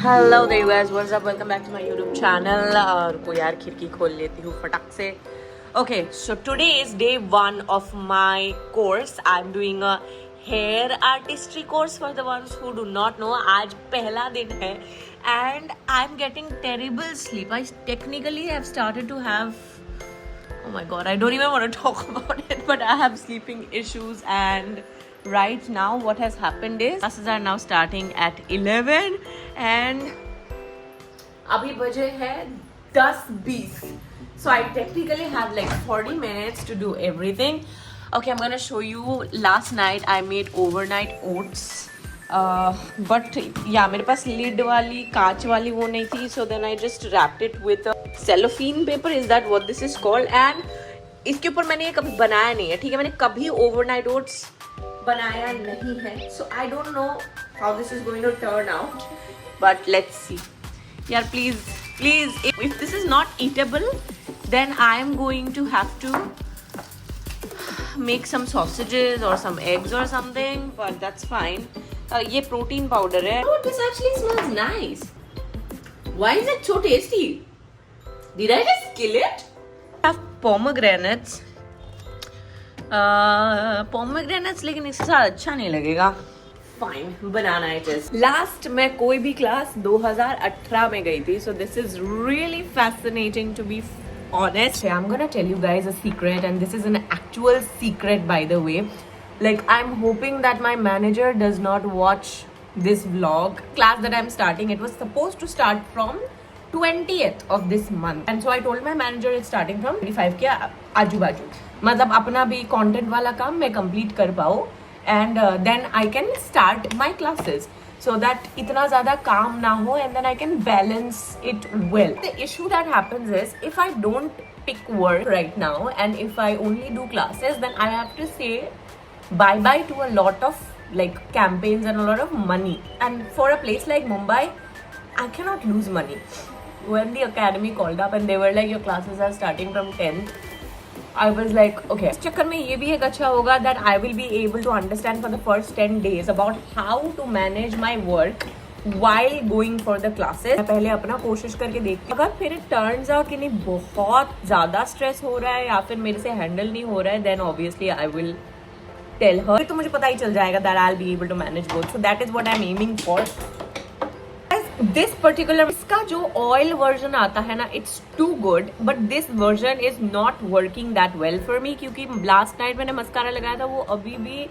Hello there you guys, what's up? Welcome back to my YouTube channel. रुको यार खिड़की खोल लेती हूँ फटाक से. Okay, so today is day 1 of my course. I'm doing a hair artistry course for the ones who do not know. आज पहला दिन है and I'm getting terrible sleep. I technically have started to have, oh my god, I don't even want to talk about it, but I have sleeping issues. And right now what has happened is classes are now starting at 11 and अभी बजे है 10:20. So I technically have like 40 minutes to do everything. Okay, I'm gonna show you. Last night I made overnight oats. But yeah, मेरे पास lid वाली कांच वाली वो नहीं थी. So then I just wrapped it with a cellophane paper. Is that what this is called? And इसके ऊपर मैंने ये कभी बनाया नहीं है. ठीक है, मैंने कभी overnight oats बनाया नहीं है. So I don't know how this is going to turn out. But let's see. यार please, if this is not eatable, then I am going to have to make some sausages or some eggs or something. But that's fine. ये protein powder है. Oh, this actually smells nice. Why is it so tasty? Did I just kill it? I have pomegranates. Pomegranates लेकिन इसके साथ अच्छा नहीं लगेगा. Fine, banana it is. Last मैं कोई भी क्लास 2018 में गई थी. So this is really fascinating to be honest. I'm gonna tell you guys a secret, and this is an actual secret by the way. Like I'm hoping that my manager does not watch this vlog. Class that I'm starting, it was supposed to start from 20th of this month, and so I told my manager it's starting from 25 के आजू बाजू. मतलब अपना भी content वाला काम मैं complete कर पाऊँ. And then I can start my classes so that इतना ज़्यादा काम ना हो, and then I can balance it well. The issue that happens is if I don't pick work right now and if I only do classes, then I have to say bye-bye to a lot of like campaigns and a lot of money. And for a place like Mumbai, I cannot lose money. When the academy called up and they were like, your classes are starting from 10th, I was like, okay. इस चक्कर में ये भी एक अच्छा होगा that I will be able to understand for the first 10 days about how to manage my work while going for the classes. मैं पहले अपना कोशिश करके देखती हूँ. अगर फिर it turns out कि नहीं बहुत ज़्यादा stress हो रहा है या फिर मेरे से handle नहीं हो रहा है, then obviously I will tell her. तो मुझे पता ही चल जाएगा that I'll be able to manage both. So that is what I'm aiming for. This particular इसका जो oil version आता है ना, it's too good, but this version is not working that well for me क्योंकि last night मैंने mascara लगाया था, वो अभी भी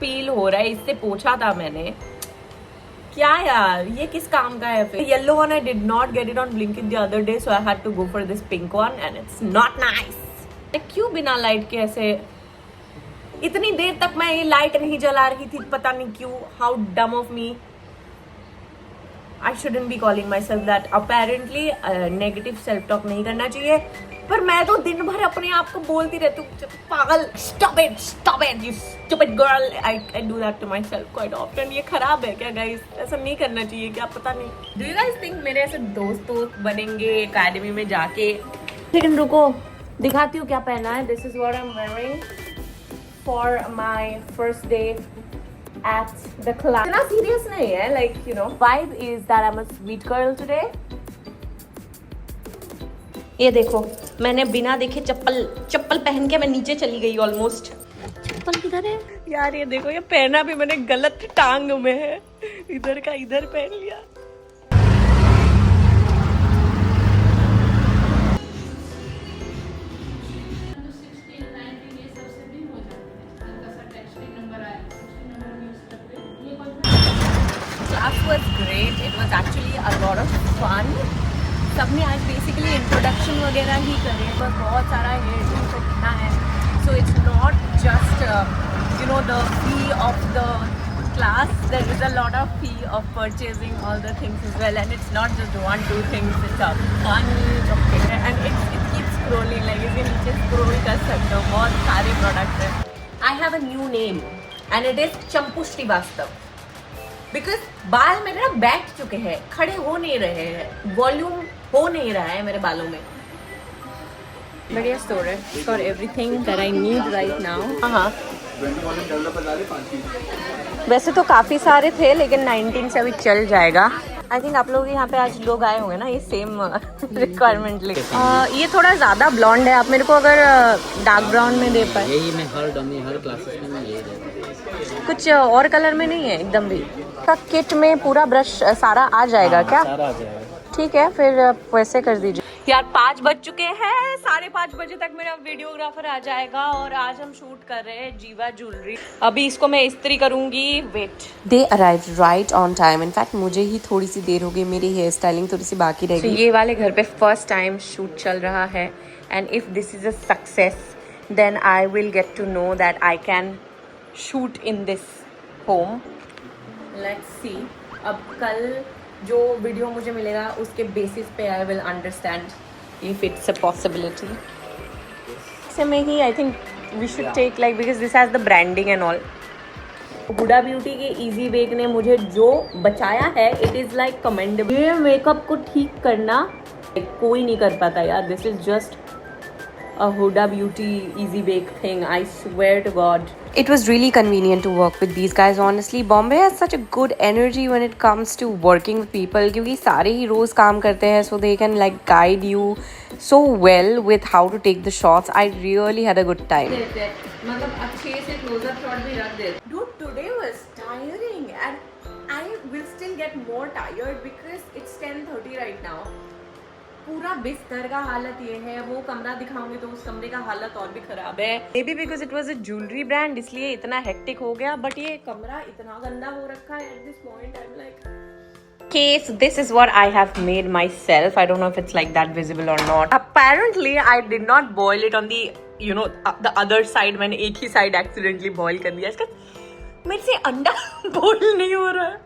पील हो रहा है. इससे पोछा था मैंने. क्या यार, ये किस काम का है फिर? Yellow one I did not get it on Blinkit the other day, so I had to go for this pink one and it's not nice. क्यों बिना लाइट के ऐसे इतनी देर तक मैं ये लाइट नहीं जला रही थी, पता नहीं क्यों. How dumb of me. I shouldn't be calling myself that. Apparently negative self talk नहीं करना चाहिए, पर मैं तो दिन भर अपने आप को बोलती रहती हूँ पागल. Stop it you stupid girl. I do that to myself quite often. ये खराब है क्या guys? ऐसा नहीं करना चाहिए क्या? पता नहीं. Do you guys think मेरे ऐसे दोस्त बनेंगे एकेडमी में जाके? लेकिन रुको, दिखाती हूँ क्या पहना है. This is what I'm wearing for my first day at the class. इतना serious नहीं है, like you know. Vibe is that I'm a sweet girl today. ये देखो, मैंने बिना देखे चप्पल पहन के मैं नीचे चली गई ऑलमोस्ट. चप्पल किधर है यार? ये देखो, ये पहना भी मैंने गलत टांग में है. इधर का इधर पहन लिया. Class was great. It was actually a lot of fun. सबने आज basically introduction वगैरह ही करे, पर बहुत सारा hair do सीखना है. So it's not just you know the fee of the class. There is a lot of fee of purchasing all the things as well, and it's not just 1-2 things. It's a bunch of things, and it keeps scrolling. Like इसके नीचे scroll कर सकते हो, बहुत सारे products हैं. I have a new name, and it is Champu Srivastava. Because बाल मेरे ना बैठ चुके हैं, खड़े हो नहीं रहे हैं, वॉल्यूम हो नहीं रहा है मेरे बालों में. बढ़िया स्टोर है for everything that I need right now. हाँ, वैसे तो काफ़ी सारे थे लेकिन 19 से अभी चल जाएगा. आई थिंक आप लोग यहाँ पे आज लोग आए होंगे ना ये सेम रिक्वायरमेंट लेके। ये थोड़ा ज़्यादा ब्लॉन्ड है, आप मेरे को अगर डार्क ब्राउन में दे पाए। यही मैं हर डमी हर क्लासेस में मैं यही देता हूँ। कुछ और कलर में नहीं है एकदम भी? का किट में पूरा ब्रश सारा आ जाएगा क्या? सारा आ जाएगा। ठीक है फिर वैसे कर दीजिए। यार 5 बज चुके हैं, 5:30 बजे तक मेरा वीडियोग्राफर आ जाएगा और आज हम शूट कर रहे हैं जीवा ज्वेलरी। अभी इसको मैं इस्त्री करूंगी। Wait, they arrive right on time. In fact मुझे ही थोड़ी सी देर हो गई, मेरी हेयर स्टाइलिंग थोड़ी सी बाकी रह गई। ये वाले घर पे फर्स्ट टाइम शूट चल रहा है and if this is a success then I will get to know that I can shoot in this home. Let's see, अब कल जो वीडियो मुझे मिलेगा उसके बेसिस पे I will understand if it's a possibility. से में ही I think we should take like because this has the branding and all. Huda beauty के इजी बेक ने मुझे जो बचाया है इट इज लाइक कमेंडेबल। ये मेकअप को ठीक करना कोई नहीं कर पाता यार। This is just a Huda Beauty easy bake thing, I swear to God. It was really convenient to work with these guys. Honestly, Bombay has such a good energy when it comes to working with people क्योंकि सारे ही रोज काम करते हैं, so they can like guide you so well with how to take the shots. I really had a good time. मतलब अच्छे से close-up shot भी रख दे। Dude, today was tiring and I will still get more tired because it's 10:30 right now. पूरा बिस्तर का हालत ये है, वो कमरा दिखाऊंगी तो उस कमरे का हालत और भी खराब है। May be because it was a jewellery brand इसलिए इतना हेक्टिक हो गया, बट ये कमरा इतना गंदा हो रखा है at this point. I am like okay, so this is what I have made myself. I don't know if it's like that visible or not. Apparently I did not boil it on the the other side. मैंने एक ही side accidentally boil कर दिया। इसका मेरे से अंडा boil नहीं हो रहा है,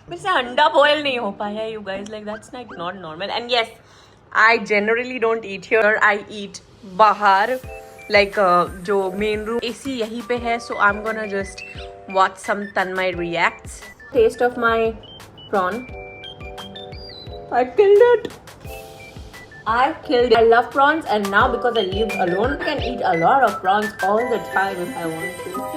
मेरे से अंडा boil नहीं हो पाया। You guys, like that's like not normal. And yes, I generally don't eat here. I eat बाहर, like जो main room AC यहीं पे है, so I'm gonna just watch some Tanmay reacts. Taste of my prawn. I killed it. I love prawns and now because I live alone, I can eat a lot of prawns all the time if I want to.